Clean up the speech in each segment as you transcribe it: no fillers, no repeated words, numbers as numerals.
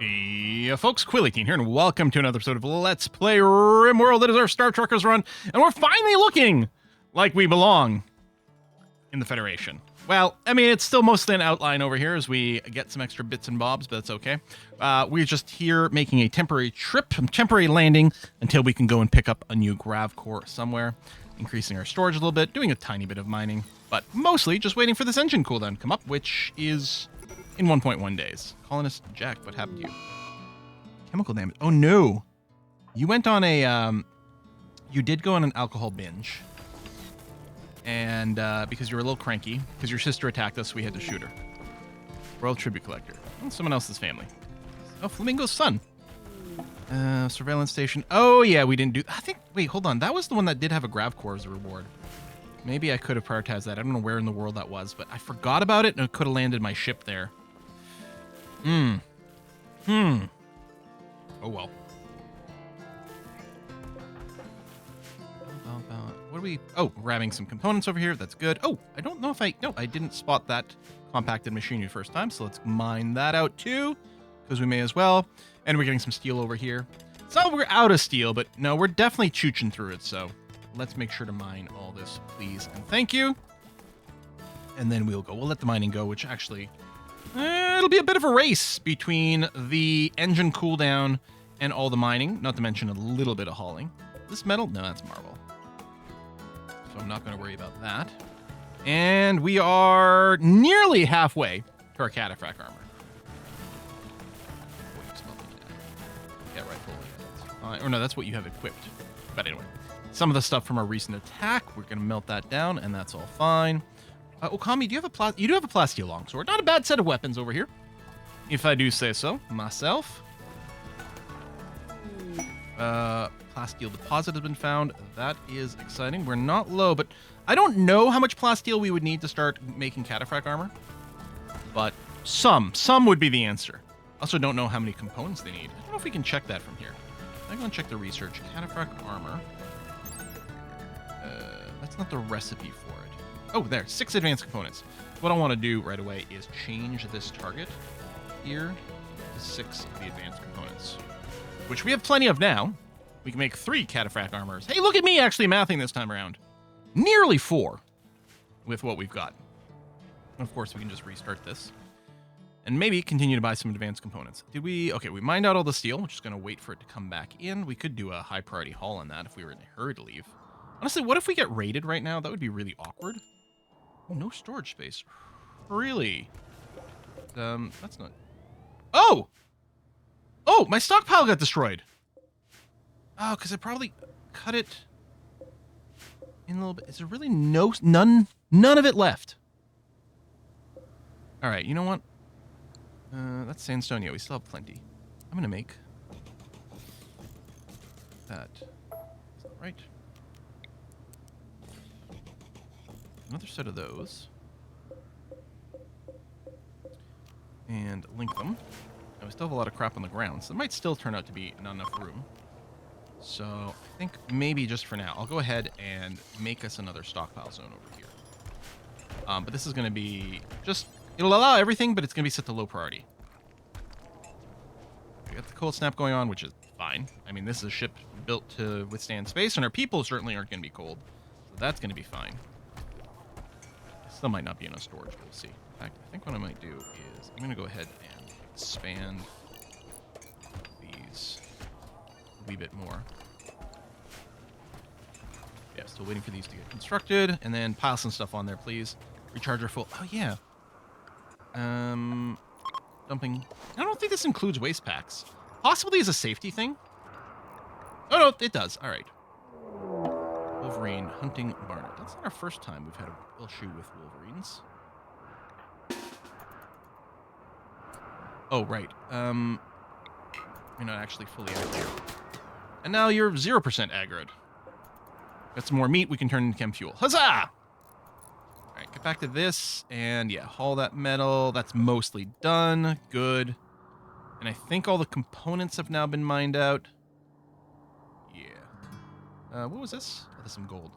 Hey, folks, Quilly18 here, and welcome to another episode of Let's Play RimWorld. It is our Star Trekkers run, and we're finally looking like we belong in the Federation. Well, I mean, it's still mostly an outline over here as we get some extra bits and bobs, but that's okay. We're just here making a temporary trip, a temporary landing, until we can go and pick up a new grav core somewhere, increasing our storage a little bit, doing a tiny bit of mining, but mostly just waiting for this engine cooldown to come up, which is in 1.1 days. Colonist Jack, what happened to you? Chemical damage. Oh no! You went on a, you did go on an alcohol binge. And because you were a little cranky, because your sister attacked us, we had to shoot her. Royal Tribute Collector. Well, someone else's family. Oh, Flamingo's son. Surveillance station. Oh yeah, we didn't do, I think, wait, hold on. That was the one that did have a grav core as a reward. Maybe I could have prioritized that. I don't know where in the world that was, but I forgot about it and it could have landed my ship there. Oh well. What are we? Oh, grabbing some components over here. That's good. Oh, I don't know if no, I didn't spot that compacted machinery first time. So let's mine that out too, because we may as well. And we're getting some steel over here. It's not we're out of steel, but no, we're definitely chooching through it. So let's make sure to mine all this, please. And thank you. And then we'll let the mining go, which actually, it'll be a bit of a race between the engine cooldown and all the mining, not to mention a little bit of hauling. This metal? No, that's marble. So I'm not going to worry about that. And we are nearly halfway to our cataphract armor. Yeah, right. Or no, that's what you have equipped. But anyway, some of the stuff from our recent attack, we're going to melt that down, and that's all fine. Okami, do you have you do have a plasteel longsword. Not a bad set of weapons over here, if I do say so myself. Plasteel deposit has been found. That is exciting. We're not low, but I don't know how much plasteel we would need to start making cataphract armor. But some would be the answer. Also don't know how many components they need. I don't know if we can check that from here. I'm going to check the research. Cataphract armor. That's not the recipe for it. Oh, there. 6 advanced components. What I want to do right away is change this target here to 6 of the advanced components, which we have plenty of now. We can make 3 cataphract armors. Hey, look at me actually mathing this time around. Nearly 4 with what we've got. And of course, we can just restart this. And maybe continue to buy some advanced components. Did we? Okay, we mined out all the steel. We're just going to wait for it to come back in. We could do a high priority haul on that if we were in a hurry to leave. Honestly, what if we get raided right now? That would be really awkward. Oh, no storage space. Really? That's not... Oh! Oh, my stockpile got destroyed. Oh, because I probably cut it in a little bit. Is there really none of it left? All right, you know what? That's sandstone. Yeah, we still have plenty. I'm going to make that. Is that right? Another set of those. And link them. Now, we still have a lot of crap on the ground, so there might still turn out to be not enough room. So I think maybe just for now, I'll go ahead and make us another stockpile zone over here. But this is going to be just, it'll allow everything, but it's going to be set to low priority. We got the cold snap going on, which is fine. I mean, this is a ship built to withstand space, and our people certainly aren't going to be cold. So that's going to be fine. Still might not be enough storage, but we'll see. In fact, I think what I might do is I'm going to go ahead and expand these a wee bit more. Yeah, still waiting for these to get constructed, and then pile some stuff on there, please. Recharge our full. Oh yeah. Dumping. I don't think this includes waste packs. Possibly as a safety thing. Oh no, it does. All right. Wolverine hunting Barnet. That's not our first time we've had a real shoot with Wolverines. Oh right. You're not actually fully aggroed. And now you're 0% aggroed. Got some more meat we can turn into chem fuel. Huzzah! Alright, get back to this. And yeah, haul that metal. That's mostly done. Good. And I think all the components have now been mined out. Yeah. What was this? Oh, there's some gold.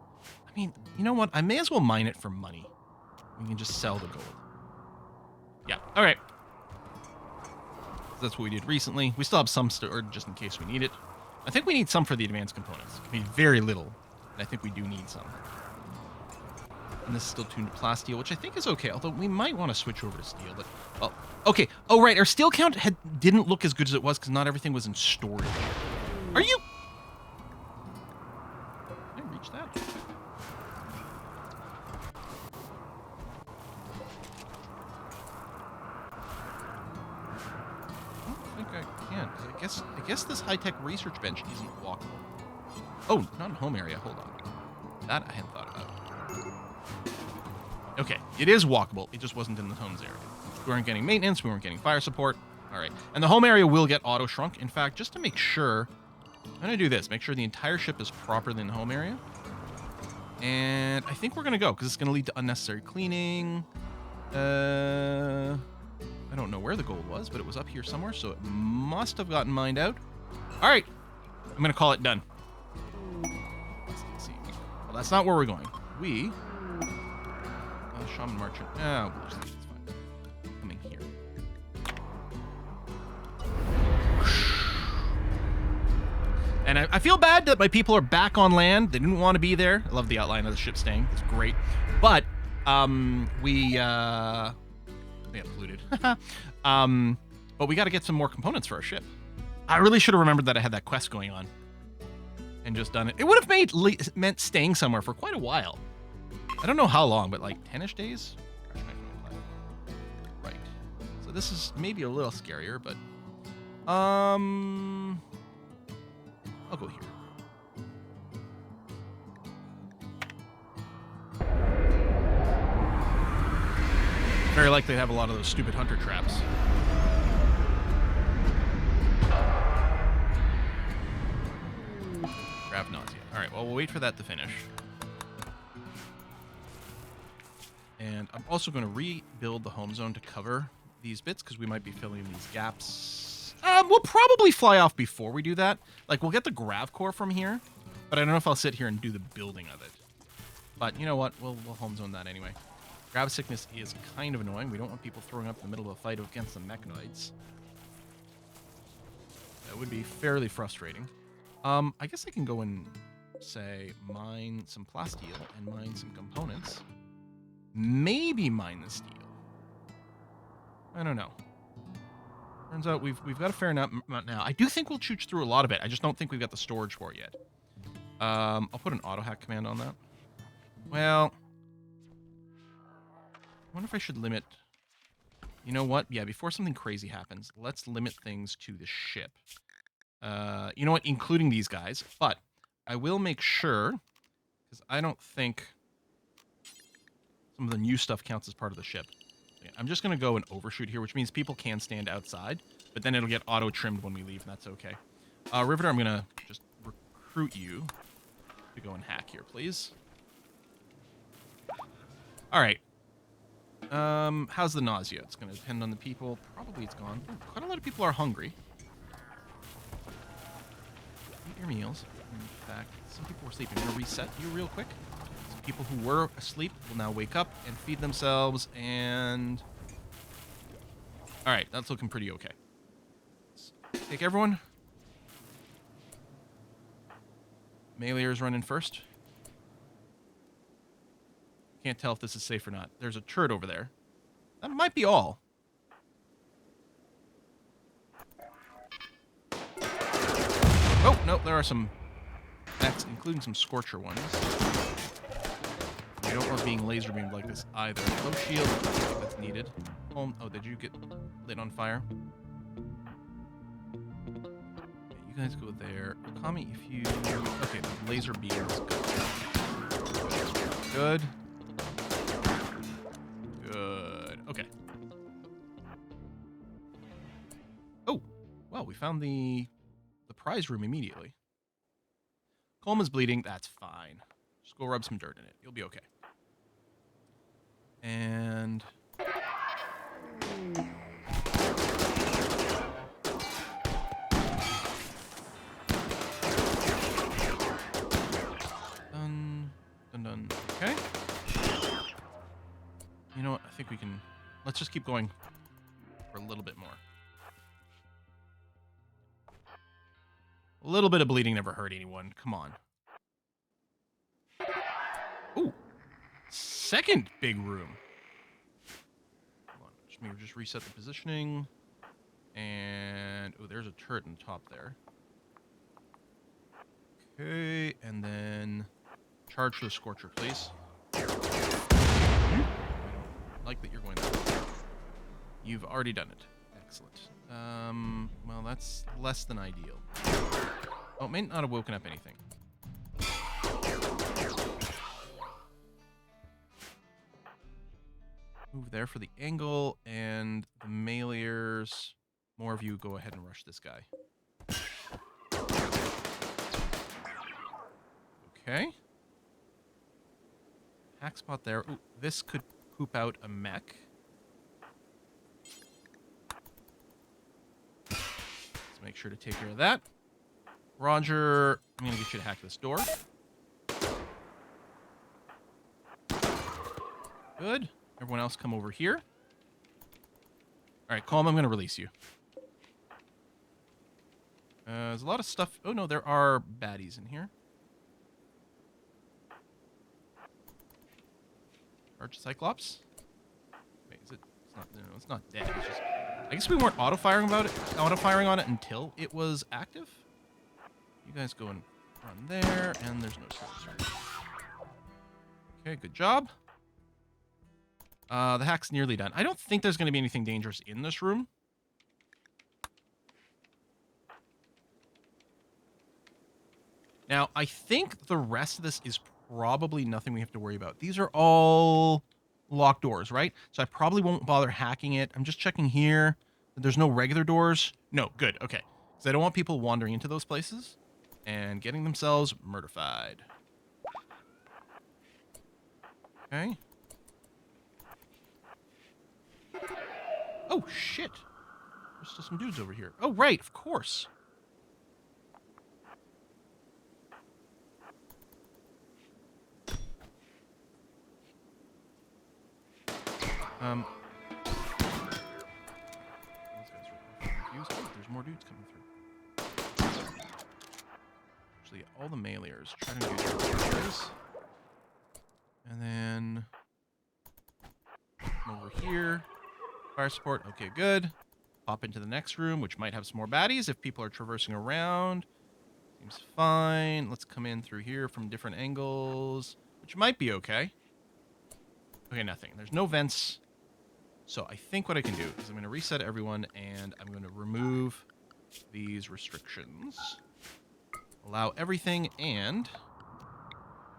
I mean, you know what? I may as well mine it for money. We can just sell the gold. Yeah, alright. that's what we did recently. We still have some stored just in case we need it. I think we need some for the advanced components. I mean, very little, and I think we do need some. And this is still tuned to plasteel, which I think is okay, although we might want to switch over to steel, but, well, okay. Oh, right, our steel count didn't look as good as it was because not everything was in storage. Are you... Can I reach that? I don't think I can, because I guess this high-tech research bench isn't walkable. Oh, not in home area, hold on. That I hadn't thought about. Okay, it is walkable. It just wasn't in the homes area. We weren't getting maintenance. We weren't getting fire support. All right. And the home area will get auto-shrunk. In fact, just to make sure, I'm going to do this. Make sure the entire ship is properly in the home area. And I think we're going to go, because it's going to lead to unnecessary cleaning. I don't know where the gold was, but it was up here somewhere, so it must have gotten mined out. All right. I'm going to call it done. Let's see. Well, that's not where we're going. We... Shaman Merchant. Ah, we'll just leave it. It's fine. Coming here. And I feel bad that my people are back on land. They didn't want to be there. I love the outline of the ship staying. It's great. But we got polluted. But we got to get some more components for our ship. I really should have remembered that I had that quest going on and just done it. It would have meant staying somewhere for quite a while. I don't know how long, but like 10-ish days? Right. So this is maybe a little scarier, but... I'll go here. Very likely to have a lot of those stupid hunter traps. Grab nausea. Alright, well, we'll wait for that to finish. And I'm also going to rebuild the home zone to cover these bits, because we might be filling in these gaps. We'll probably fly off before we do that. Like, we'll get the grav core from here, but I don't know if I'll sit here and do the building of it. But you know what? We'll home zone that anyway. Grav sickness is kind of annoying. We don't want people throwing up in the middle of a fight against the mechanoids. That would be fairly frustrating. I guess I can go and, say, mine some plasteel and mine some components. Maybe mine the steel. I don't know. Turns out we've got a fair amount now. I do think we'll chooch through a lot of it. I just don't think we've got the storage for it yet. I'll put an auto hack command on that. Well, I wonder if I should limit... You know what? Yeah, before something crazy happens, let's limit things to the ship. You know what? Including these guys. But I will make sure, because I don't think some of the new stuff counts as part of the ship. Okay, I'm just going to go and overshoot here, which means people can stand outside, but then it'll get auto-trimmed when we leave, and that's okay. Riveter, I'm going to just recruit you to go and hack here, please. All right. How's the nausea? It's going to depend on the people. Probably it's gone. Quite a lot of people are hungry. Eat your meals. In fact, some people were sleeping. I'm going to reset you real quick. Some people who were asleep will now wake up and feed themselves, and... Alright, that's looking pretty okay. Let's take everyone. Melee's running first. Can't tell if this is safe or not. There's a turret over there. That might be all. Oh, no, there are some mechs, including some Scorcher ones. You don't want being laser beamed like this either. Low shield, I think that's needed. Oh, did you get lit on fire? Okay, you guys go there. Kami, if you... Okay, the laser beams. Good. Good. Okay. Oh, well, we found the prize room immediately. Coleman's bleeding. That's fine. Just go rub some dirt in it. You'll be okay. And... Done. Done, done. Okay. You know what? I think we can... Let's just keep going for a little bit more. A little bit of bleeding never hurt anyone. Come on. Ooh. Second big room. Come on. Maybe just reset the positioning. And, oh, there's a turret on top there. Okay, and then charge for the Scorcher, please. I don't like that you're going that way. You've already done it. Excellent. Well, that's less than ideal. Oh, it may not have woken up anything. Move there for the angle, and the mailers. More of you go ahead and rush this guy. Okay. Hack spot there. Ooh, this could poop out a mech. Let's make sure to take care of that. Roger, I'm going to get you to hack this door. Good. Everyone else come over here. All right, Calm, I'm going to release you. There's a lot of stuff. Oh, no, there are baddies in here. Arch Cyclops? Wait, is it? It's not. No, it's not dead. It's just. I guess we weren't auto-firing on it until it was active. You guys go and run there, and there's no turrets. Okay, good job. The hack's nearly done. I don't think there's going to be anything dangerous in this room. Now, I think the rest of this is probably nothing we have to worry about. These are all locked doors, right? So I probably won't bother hacking it. I'm just checking here. There's no regular doors. No, good. Okay. Because I don't want people wandering into those places and getting themselves murderfied. Okay. Oh, shit. There's still some dudes over here. Oh, right. Of course. Those guys are confused. Oh, there's more dudes coming through. Actually, get all the mailers. Try to use those. And then come over here. Fire support. Okay, good. Pop into the next room, which might have some more baddies if people are traversing around. Seems fine. Let's come in through here from different angles, which might be okay. Okay, nothing. There's no vents. So I think what I can do is I'm going to reset everyone, and I'm going to remove these restrictions. Allow everything, and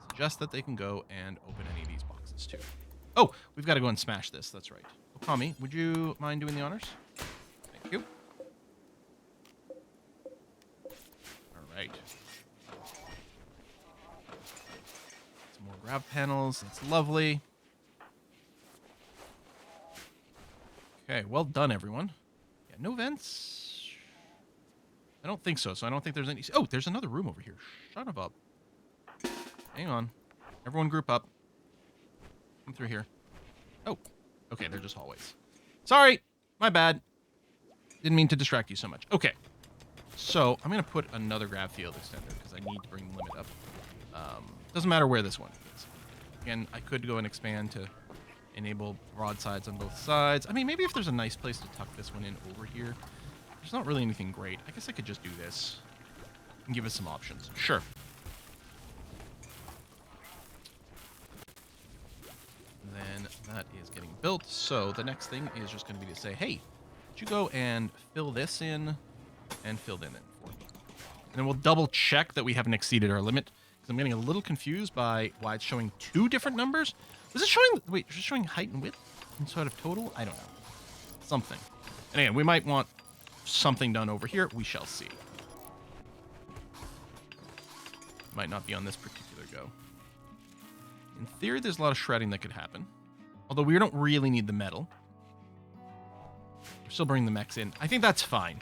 suggest that they can go and open any of these boxes, too. Oh, we've got to go and smash this. That's right. Okami, would you mind doing the honors? Thank you. All right. Some more grab panels. That's lovely. Okay, well done, everyone. Yeah, no vents. I don't think so, I don't think there's any... Oh, there's another room over here. Son of a... Hang on. Everyone group up. Come through here. Oh, okay, they're just hallways. Sorry, my bad. Didn't mean to distract you so much. Okay, so I'm going to put another grab field extender because I need to bring the limit up. Doesn't matter where this one is. Again, I could go and expand to enable broadsides on both sides. I mean, maybe if there's a nice place to tuck this one in over here. There's not really anything great. I guess I could just do this and give us some options. Sure. Then that is getting built. So the next thing is just going to be to say, hey, could you go and fill this in and fill in for me? And then we'll double check that we haven't exceeded our limit, because I'm getting a little confused by why it's showing two different numbers. Was it showing, wait, is it showing height and width instead of total? I don't know. Something. And again, we might want something done over here. We shall see. Might not be on this particular go. In theory, there's a lot of shredding that could happen. Although we don't really need the metal. We're still bringing the mechs in. I think that's fine.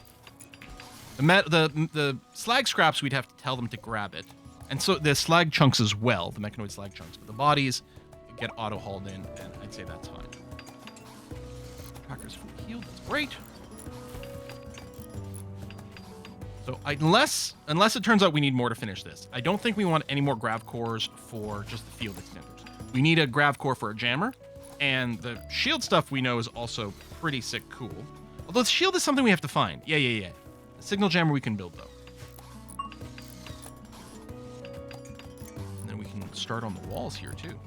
The slag scraps, we'd have to tell them to grab it. And so the slag chunks as well, the mechanoid slag chunks. But the bodies get auto-hauled in, and I'd say that's fine. Packer's fully healed. That's great. So unless it turns out we need more to finish this, I don't think we want any more grav cores for just the field extenders. We need a grav core for a jammer, and the shield stuff we know is also pretty sick cool. Although the shield is something we have to find. Yeah. The signal jammer we can build, though. And then we can start on the walls here, too.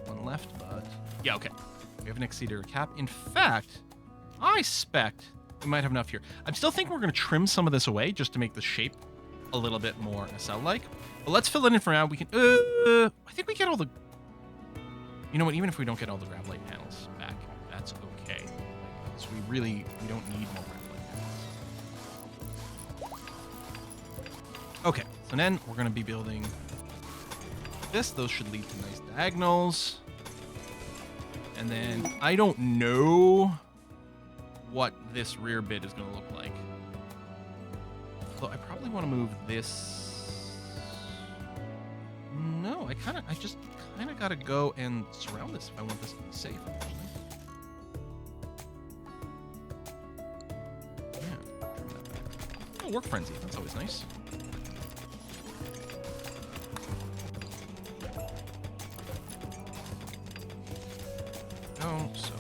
One left, but... Yeah, okay. We have an exterior cap. In fact, I expect we might have enough here. I'm still thinking we're going to trim some of this away just to make the shape a little bit more SL-like. But let's fill it in for now. We can... I think we get all the... You know what? Even if we don't get all the grav light panels back, that's okay. So we don't need more grav light panels. Okay, so then we're going to be building this. Those should lead to nice diagonals. And then I don't know what this rear bit is going to look like. So I probably want to move this. No, I just kind of got to go and surround this if I want this to be safe, unfortunately. Yeah, trim that back. Oh, work frenzy. That's always nice. Oh, so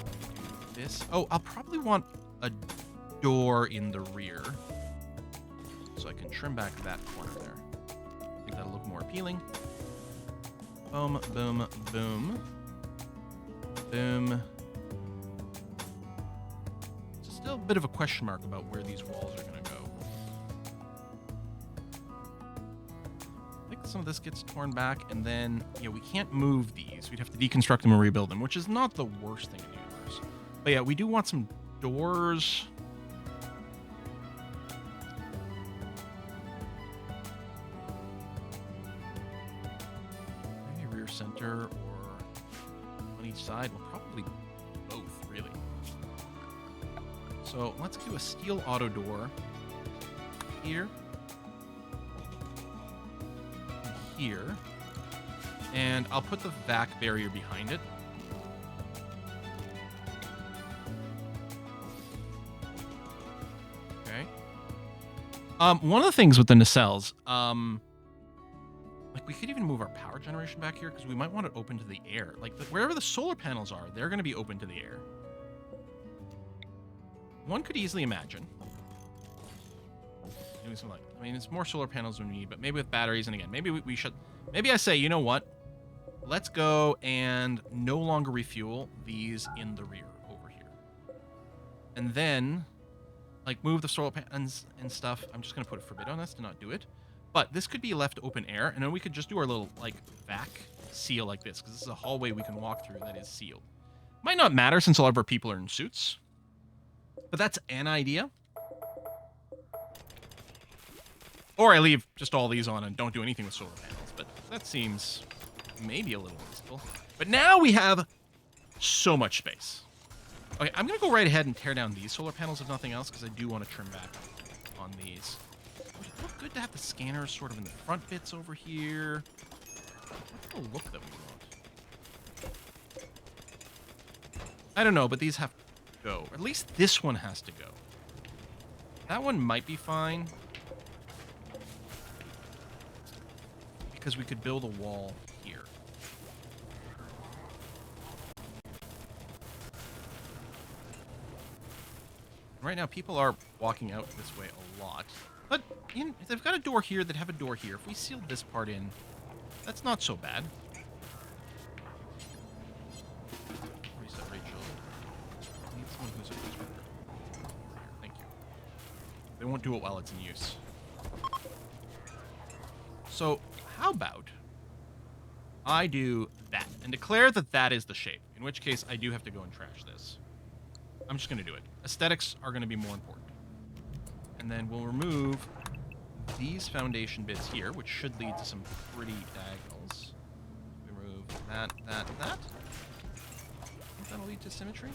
do this. Oh, I'll probably want a door in the rear, so I can trim back that corner there. I think that'll look more appealing. Boom, boom, boom. Boom. It's still a bit of a question mark about where these walls are going to go. I think some of this gets torn back, and then, yeah, we can't move these. We'd have to deconstruct them and rebuild them, which is not the worst thing in the universe. But yeah, we do want some doors. Maybe rear center or on each side. Well, probably both, really. So let's do a steel auto door here. And here. And I'll put the vac barrier behind it. One of the things with the nacelles, like we could even move our power generation back here because we might want it open to the air. Like wherever the solar panels are, they're going to be open to the air. One could easily imagine doing something like, I mean, it's more solar panels than we need, but maybe with batteries. And again, maybe we should, maybe I say, you know what? Let's go and no longer refuel these in the rear over here. And then, like, move the solar panels and stuff. I'm just going to put a forbid on this to not do it. But this could be left open air, and then we could just do our little, like, vac seal like this, because this is a hallway we can walk through that is sealed. Might not matter since all of our people are in suits. But that's an idea. Or I leave just all these on and don't do anything with solar panels, but that seems maybe a little wasteful. But now we have so much space. Okay, I'm going to go right ahead and tear down these solar panels, if nothing else, because I do want to trim back on these. Would it look good to have the scanners sort of in the front bits over here? What's the look that we want? I don't know, but these have to go. Or at least this one has to go. That one might be fine. Because we could build a wall here. Right now, people are walking out this way a lot. But if they've got a door here, they'd have a door here. If we sealed this part in, that's not so bad. Reset Rachel. I need someone who's a here. Thank you. They won't do it while it's in use. So, how about I do that and declare that that is the shape, in which case I do have to go and trash this. I'm just going to do it. Aesthetics are going to be more important. And then we'll remove these foundation bits here, which should lead to some pretty diagonals. Remove that, that, that. Think that'll lead to symmetry?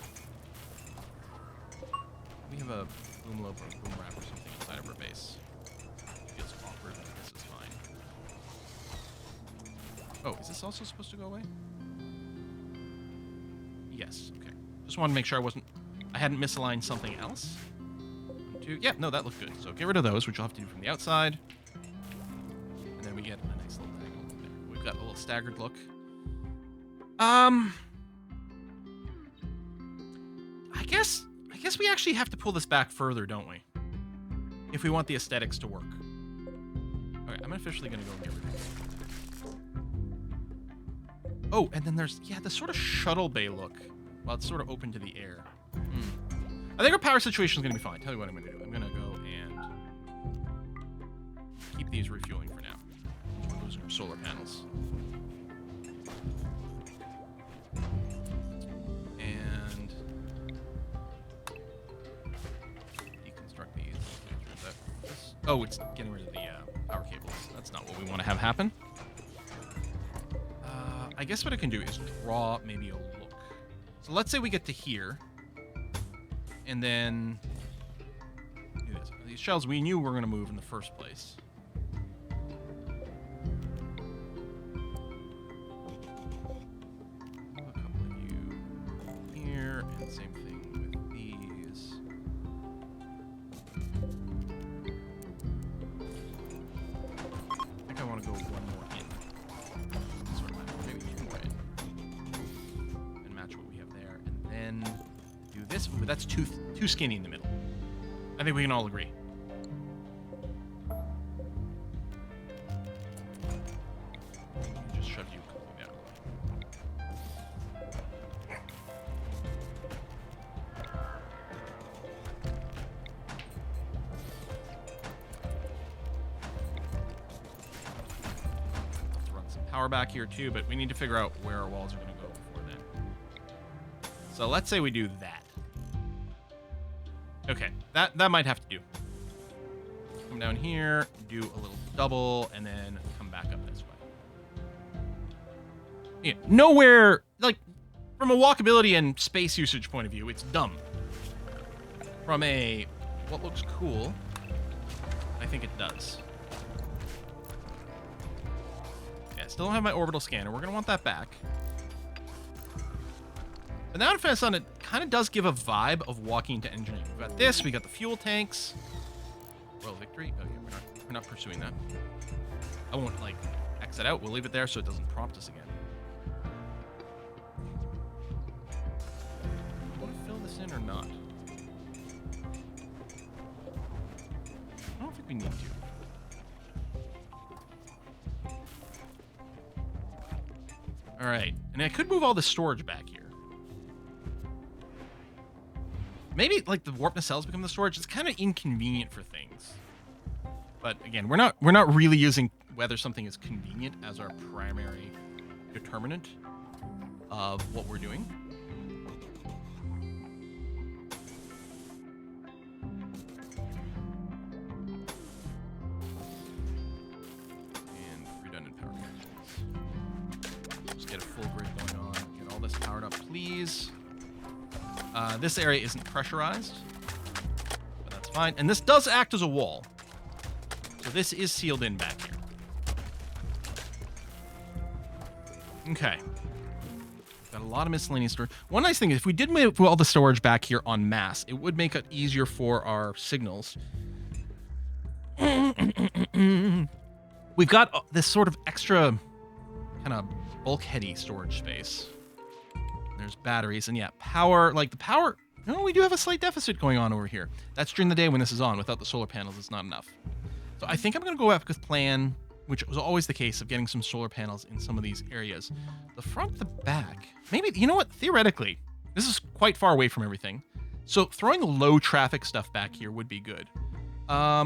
We have a boom lobe or a boom wrap or something inside of our base. Feels awkward, but this is fine. Oh, is this also supposed to go away? Yes, okay. Just wanted to make sure I hadn't misaligned something else. 2. Yeah, no, that looks good. So get rid of those, which you'll have to do from the outside. And then we get a nice little diagonal look there. We've got a little staggered look. I guess we actually have to pull this back further, don't we? If we want the aesthetics to work. Okay, I'm officially gonna go and get rid of this. Oh, and then there's, yeah, the sort of shuttle bay look. Well, it's sort of open to the air. I think our power situation is gonna be fine. Tell you what I'm gonna do. I'm gonna go and keep these refueling for now. We're losing our solar panels. And deconstruct these. Oh, it's getting rid of the power cables. That's not what we want to have happen. I guess what I can do is draw maybe a look. So let's say we get to here. And then do this. These shells we knew were going to move in the first place. A couple of you here, and same thing with these. I think I want to go one more in. Sort of maybe two more in. And match what we have there. And then do this. Ooh, that's too skinny in the middle. I think we can all agree. Just shove you completely out of the way. Let's run some power back here too, but we need to figure out where our walls are going to go before then. So let's say we do that. Okay, that might have to do. Come down here, do a little double, and then come back up this way. Yeah, nowhere, like, from a walkability and space usage point of view, it's dumb. From a what looks cool, I think it does. Yeah, still don't have my orbital scanner. We're going to want that back. But now to finish on it, kind of does give a vibe of walking into engineering. We've got this, we got the fuel tanks. Royal victory. Oh yeah, we're not pursuing that. I won't like exit out. We'll leave it there so it doesn't prompt us again. Want to fill this in or not? I don't think we need to. All right, and I could move all the storage back here. Maybe like the warp nacelles become the storage. It's kind of inconvenient for things. But again, we're not really using whether something is convenient as our primary determinant of what we're doing. And redundant power connections. Just get a full grid going on. Get all this powered up, please. This area isn't pressurized, but that's fine. And this does act as a wall. So this is sealed in back here. Okay. Got a lot of miscellaneous storage. One nice thing is if we did move all the storage back here en masse, it would make it easier for our signals. We've got this sort of extra kind of bulkheady storage space. There's batteries, and yeah, power, like the power, no, we do have a slight deficit going on over here. That's during the day when this is on. Without the solar panels, it's not enough. So I think I'm going to go back with plan, which was always the case of getting some solar panels in some of these areas. The front, the back, maybe, you know what, theoretically, this is quite far away from everything. So throwing low traffic stuff back here would be good.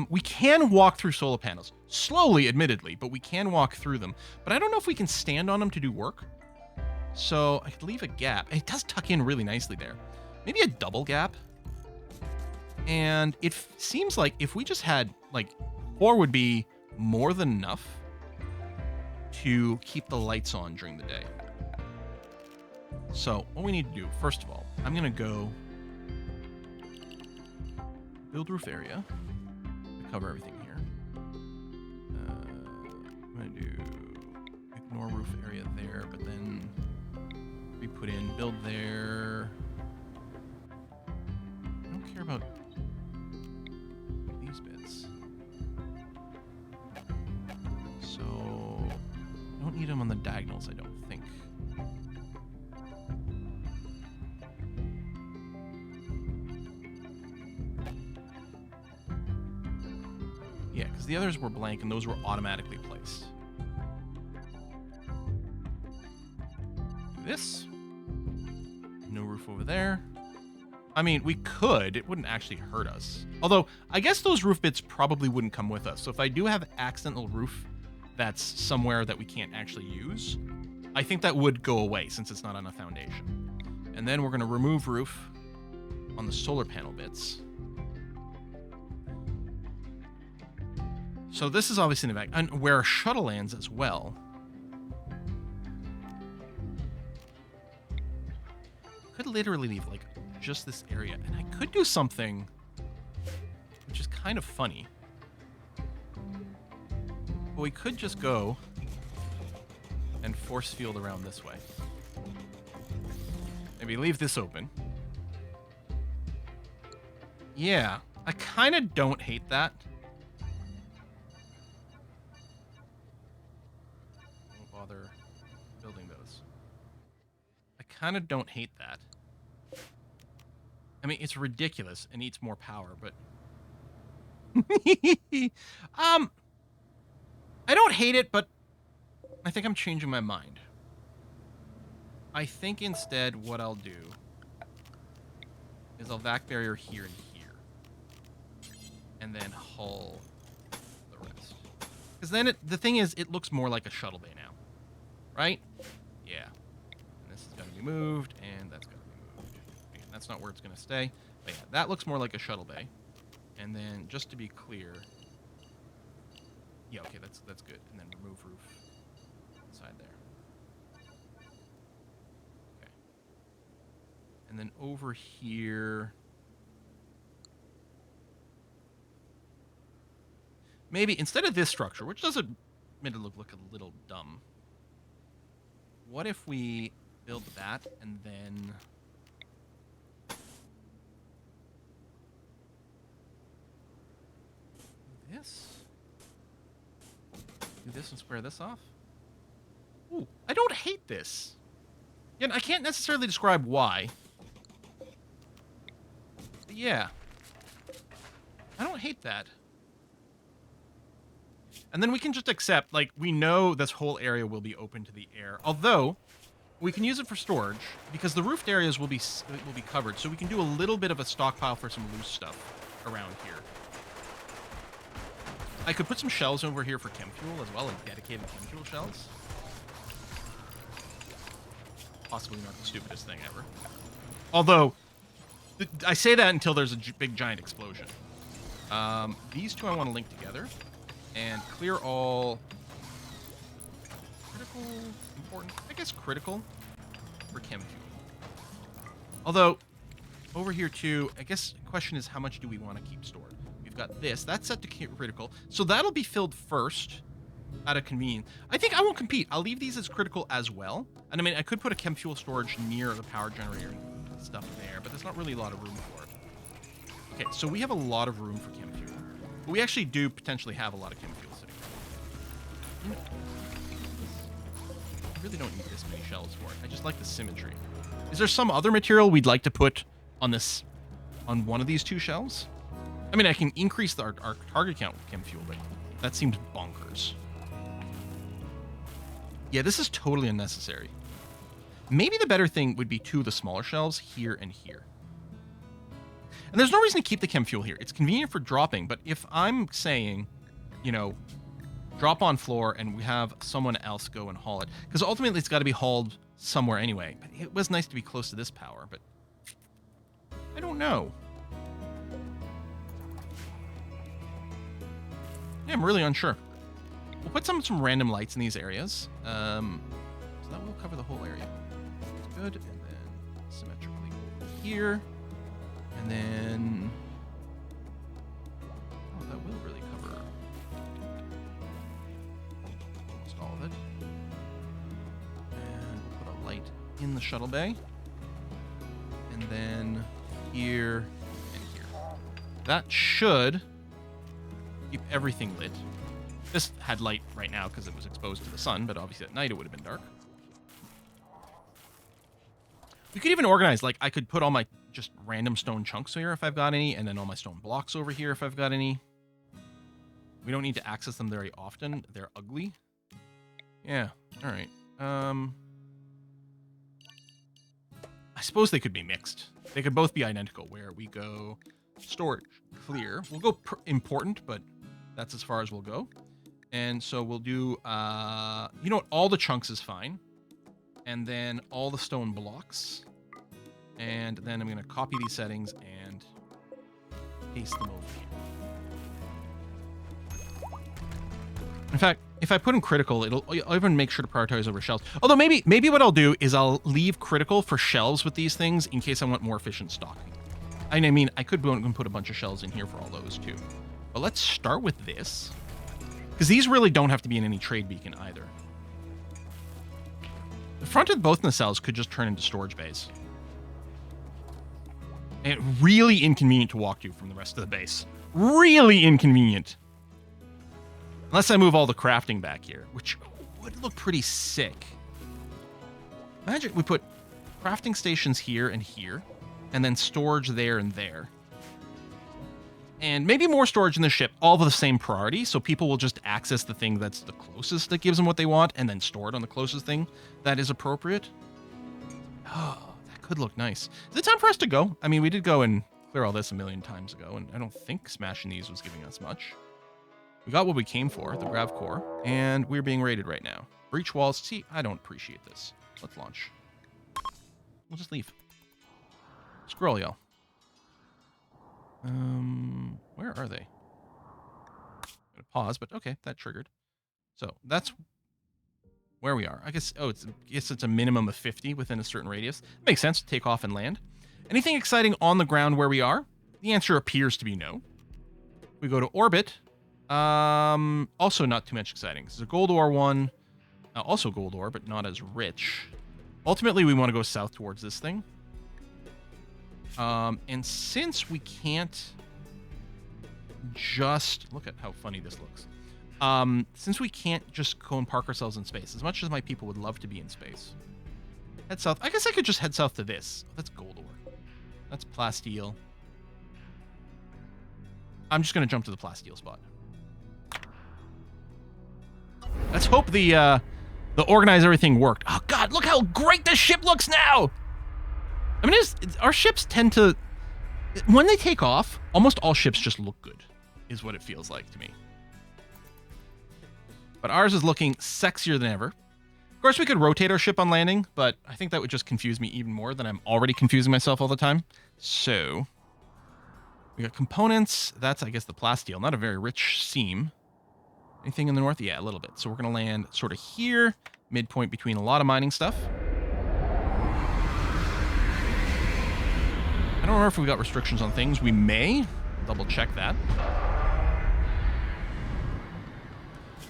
We can walk through solar panels, slowly, admittedly, but we can walk through them. But I don't know if we can stand on them to do work. So I could leave a gap. It does tuck in really nicely there. Maybe a double gap. And it seems like if we just had, like, 4 would be more than enough to keep the lights on during the day. So what we need to do, first of all, I'm going to go build roof area to cover everything here. I'm going to do ignore roof area there, but then we put in build there. I don't care about don't need them on the diagonals, I don't think. Yeah, because the others were blank and those were automatically placed. This. No roof over there. I mean, we could. It wouldn't actually hurt us. Although, I guess those roof bits probably wouldn't come with us. So if I do have accidental roof that's somewhere that we can't actually use, I think that would go away since it's not on a foundation. And then we're going to remove roof on the solar panel bits. So this is obviously in the back, and where a shuttle lands as well. Could literally leave like just this area, and I could do something which is kind of funny. But we could just go and force field around this way. Maybe leave this open. Yeah, I kind of don't hate that. Bother building those. I kind of don't hate that. I mean, it's ridiculous and needs more power, but I don't hate it, but I think I'm changing my mind. I think instead what I'll do is I'll vac barrier here and here, and then hull the rest. Because then the thing is, it looks more like a shuttle bay now. Right? Yeah. And this is going to be moved, and that's going to be moved. Again, that's not where it's going to stay. But yeah, that looks more like a shuttle bay. And then, just to be clear... Yeah, okay, that's good. And then remove roof inside there. Okay. And then over here... Maybe, instead of this structure, which does admit it look a little dumb... What if we build that and then do this and square this off? Ooh, I don't hate this. Again, I can't necessarily describe why. But yeah. I don't hate that. And then we can just accept, like, we know this whole area will be open to the air. Although, we can use it for storage, because the roofed areas will be covered. So we can do a little bit of a stockpile for some loose stuff around here. I could put some shells over here for chem fuel as well, like dedicated chem fuel shells. Possibly not the stupidest thing ever. Although, I say that until there's a big giant explosion. These two I want to link together. And clear all critical, important, I guess critical for chem fuel. Although, over here too, I guess the question is how much do we want to keep stored? We've got this, that's set to critical. So that'll be filled first out of convenience. I think I won't compete. I'll leave these as critical as well. And I mean, I could put a chem fuel storage near the power generator and stuff there, but there's not really a lot of room for it. Okay, so we have a lot of room for chem fuel. But we actually do potentially have a lot of chem fuel sitting there. I really don't need this many shells for it. I just like the symmetry. Is there some other material we'd like to put on this, on one of these two shells? I mean, I can increase our target count with chem fuel, but that seems bonkers. Yeah, this is totally unnecessary. Maybe the better thing would be two of the smaller shelves here and here. And there's no reason to keep the chem fuel here. It's convenient for dropping, but if I'm saying, you know, drop on floor and we have someone else go and haul it, because ultimately it's got to be hauled somewhere anyway. But it was nice to be close to this power, but I don't know. Yeah, I'm really unsure. We'll put some random lights in these areas. So that will cover the whole area. That's good. And then symmetrically over here. And then... Oh, that will really cover almost all of it. And we'll put a light in the shuttle bay. And then here and here. That should keep everything lit. This had light right now because it was exposed to the sun, but obviously at night it would have been dark. We could even organize, like, I could put all my just random stone chunks here if I've got any, and then all my stone blocks over here if I've got any. We don't need to access them very often. They're ugly. Yeah, all right. I suppose they could be mixed. They could both be identical, where we go storage, clear. We'll go important, but that's as far as we'll go. And so we'll do, you know what, all the chunks is fine. And then all the stone blocks. And then I'm going to copy these settings and paste them over here. In fact, if I put in critical, I'll even make sure to prioritize over shelves. Although maybe what I'll do is I'll leave critical for shelves with these things in case I want more efficient stocking. I mean, I could put a bunch of shelves in here for all those too. But let's start with this. Because these really don't have to be in any trade beacon either. The front of both nacelles could just turn into storage bays. And really inconvenient to walk to from the rest of the base. Really inconvenient. Unless I move all the crafting back here, which would look pretty sick. Imagine we put crafting stations here, and then storage there and there. And maybe more storage in the ship, all of the same priority, so people will just access the thing that's the closest that gives them what they want, and then store it on the closest thing that is appropriate. Oh, that could look nice. Is it time for us to go? I mean, we did go and clear all this a million times ago, and I don't think smashing these was giving us much. We got what we came for, the grav core, and we're being raided right now. Breach walls. See, I don't appreciate this. Let's launch. We'll just leave. Scroll, y'all. Where are they? I'm gonna pause, but okay, that triggered. So that's where we are. I guess. Oh, it's a minimum of 50 within a certain radius. Makes sense to take off and land. Anything exciting on the ground where we are? The answer appears to be no. We go to orbit. Also not too much exciting. This is a gold ore one. Also gold ore, but not as rich. Ultimately, we want to go south towards this thing. And since we can't just... Look at how funny this looks. Since we can't just go and park ourselves in space, as much as my people would love to be in space. Head south. I guess I could just head south to this. Oh, that's gold ore. That's plasteel. I'm just going to jump to the plasteel spot. Let's hope the organize everything worked. Oh, God, look how great this ship looks now! I mean, our ships tend to... When they take off, almost all ships just look good, is what it feels like to me. But ours is looking sexier than ever. Of course, we could rotate our ship on landing, but I think that would just confuse me even more than I'm already confusing myself all the time. So, we got components. That's, I guess, the plasteel. Not a very rich seam. Anything in the north? Yeah, a little bit. So we're going to land sort of here, midpoint between a lot of mining stuff. I don't remember if we got restrictions on things. We may. Double check that.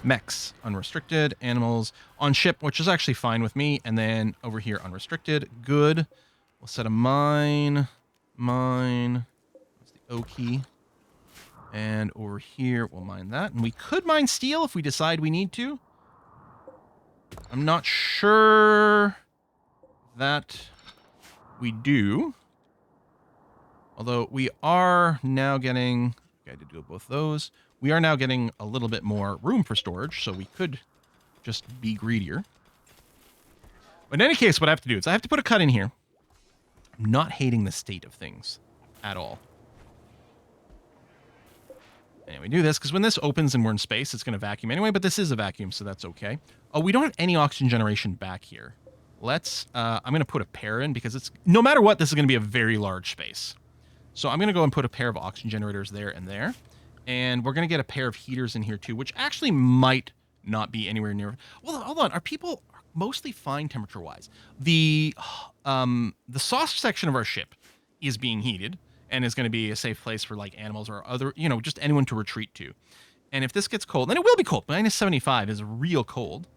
Mechs, unrestricted. Animals on ship, which is actually fine with me. And then over here, unrestricted. Good. We'll set a mine. Mine. That's the O key. And over here, we'll mine that. And we could mine steel if we decide we need to. I'm not sure that we do. Although we are now getting... Okay, I did do both those. We are now getting a little bit more room for storage, so we could just be greedier. But in any case, what I have to do is I have to put a cut in here. I'm not hating the state of things at all. Anyway, we do this because when this opens and we're in space, it's going to vacuum anyway, but this is a vacuum, so that's okay. Oh, we don't have any oxygen generation back here. Let's, I'm going to put a pair in because it's, no matter what, this is going to be a very large space. So I'm going to go and put a pair of oxygen generators there and there. And we're going to get a pair of heaters in here too, which actually might not be anywhere near. Well, hold on. Our people are mostly fine temperature-wise. The sauce section of our ship is being heated and is going to be a safe place for like animals or other, you know, just anyone to retreat to. And if this gets cold, then it will be cold. Minus 75 is real cold.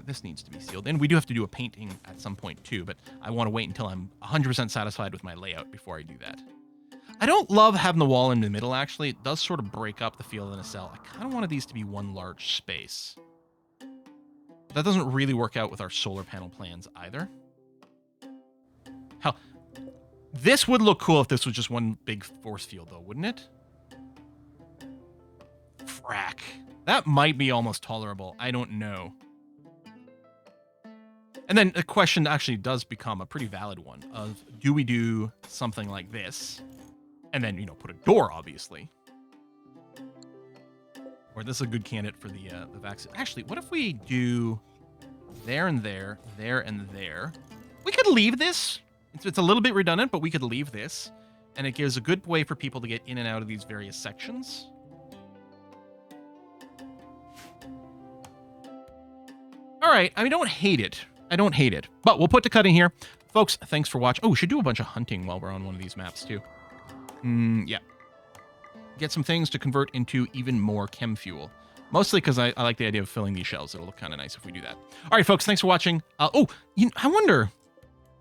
This needs to be sealed in. We do have to do a painting at some point too, but I want to wait until I'm 100% satisfied with my layout before I do that. I don't love having the wall in the middle, actually. It does sort of break up the feel of the nacelle. I kind of wanted these to be one large space. That doesn't really work out with our solar panel plans either. Hell, this would look cool if this was just one big force field, though, wouldn't it? Frack. That might be almost tolerable. I don't know. And then the question actually does become a pretty valid one of, do we do something like this? And then, you know, put a door, obviously. Or this is a good candidate for the vaccine. Actually, what if we do there and there, there and there? We could leave this. It's a little bit redundant, but we could leave this. And it gives a good way for people to get in and out of these various sections. All right, I don't hate it. I don't hate it. But we'll put the cut in here. Folks, thanks for watching. Oh, we should do a bunch of hunting while we're on one of these maps, too. Yeah. Get some things to convert into even more chem fuel. Mostly because I like the idea of filling these shells. It'll look kind of nice if we do that. All right, folks, thanks for watching. I wonder,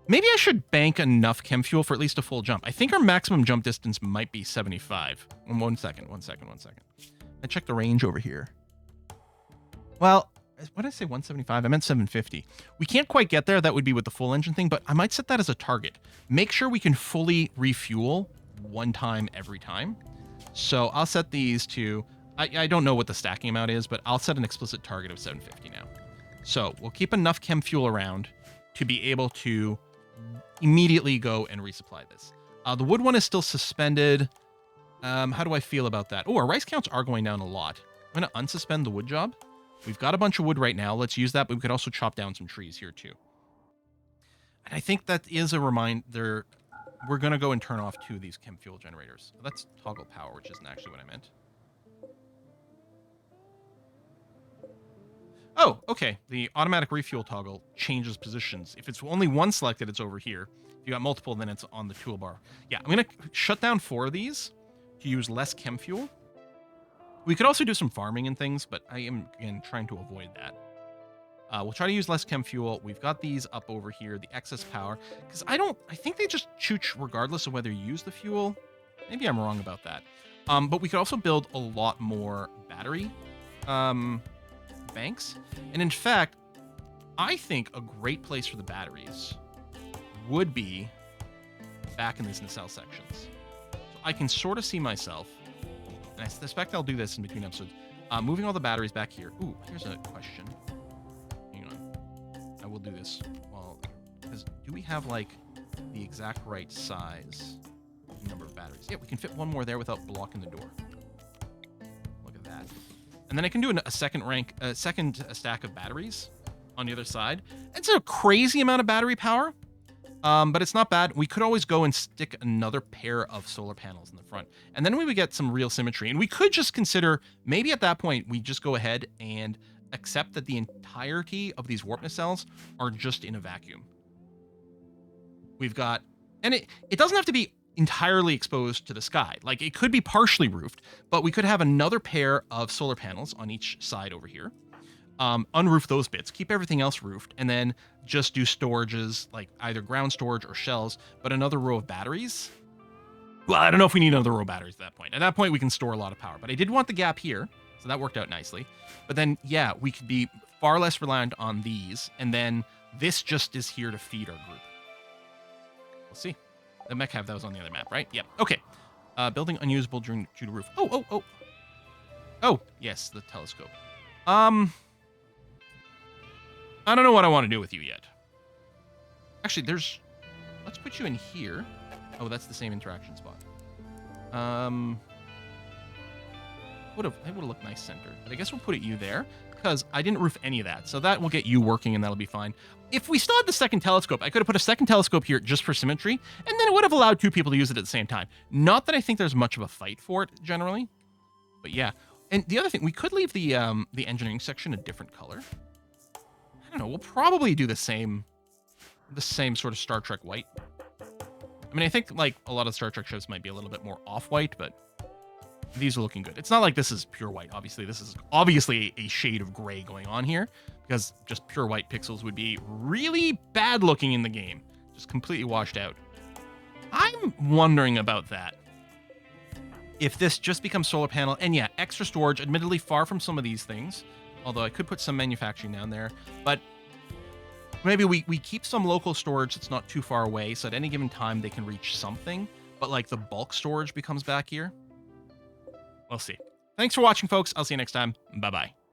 maybe I should bank enough chem fuel for at least a full jump. I think our maximum jump distance might be 75. One second. I checked the range over here. Well, what did I say, 175? I meant 750. We can't quite get there. That would be with the full engine thing, but I might set that as a target. Make sure we can fully refuel one time every time. So I'll set these to, I don't know what the stacking amount is, but I'll set an explicit target of 750 now. So we'll keep enough chem fuel around to be able to immediately go and resupply this. The wood one is still suspended. How do I feel about that? Oh, our rice counts are going down a lot. I'm going to unsuspend the wood job. We've got a bunch of wood right now. Let's use that, but we could also chop down some trees here too. And I think that is a reminder. We're going to go and turn off 2 of these chem fuel generators. That's toggle power, which isn't actually what I meant. Oh, okay. The automatic refuel toggle changes positions. If it's only one selected, it's over here. If you got multiple, then it's on the toolbar. Yeah, I'm going to shut down 4 of these to use less chem fuel. We could also do some farming and things, but I am, again, trying to avoid that. We'll try to use less chem fuel. We've got these up over here, the excess power, because I think they just chooch regardless of whether you use the fuel. Maybe I'm wrong about that. But we could also build a lot more battery banks. And in fact, I think a great place for the batteries would be back in these nacelle sections. So I can sort of see myself, and I suspect I'll do this in between episodes, moving all the batteries back here. Ooh, here's a question. Hang on. I will do this. Well, because do we have, like, the exact right size number of batteries? Yeah, we can fit one more there without blocking the door. Look at that. And then I can do a second stack of batteries on the other side. It's a crazy amount of battery power. But it's not bad. We could always go and stick another pair of solar panels in the front. And then we would get some real symmetry. And we could just consider, maybe at that point, we just go ahead and accept that the entirety of these warp nacelles are just in a vacuum. We've got, and it doesn't have to be entirely exposed to the sky. Like, it could be partially roofed, but we could have another pair of solar panels on each side over here. Unroof those bits, keep everything else roofed, and then just do storages, like either ground storage or shells, but another row of batteries. Well, I don't know if we need another row of batteries at that point. At that point, we can store a lot of power, but I did want the gap here, so that worked out nicely. But then, yeah, we could be far less reliant on these, and then this just is here to feed our group. We'll see. The mech have those on the other map, right? Yep. Okay. Building unusable due to roof. Oh, yes, the telescope. I don't know what I want to do with you yet. Actually, let's put you in here. Oh, that's the same interaction spot. It would have looked nice centered, but I guess we'll put you there because I didn't roof any of that. So that will get you working and that'll be fine. If we still had the second telescope, I could have put a second telescope here just for symmetry, and then it would have allowed 2 people to use it at the same time. Not that I think there's much of a fight for it generally, but yeah. And the other thing, we could leave the engineering section a different color. I don't know, we'll probably do the same sort of Star Trek white. I mean, I think like a lot of Star Trek shows might be a little bit more off-white, but these are looking good. It's not like this is pure white, obviously. This is obviously a shade of gray going on here, because just pure white pixels would be really bad looking in the game. Just completely washed out. I'm wondering about that. if this just becomes solar panel, and yeah, extra storage, admittedly far from some of these things, although I could put some manufacturing down there, but maybe we keep some local storage that's not too far away, so at any given time they can reach something, but like the bulk storage becomes back here. We'll see. Thanks for watching, folks. I'll see you next time. Bye-bye.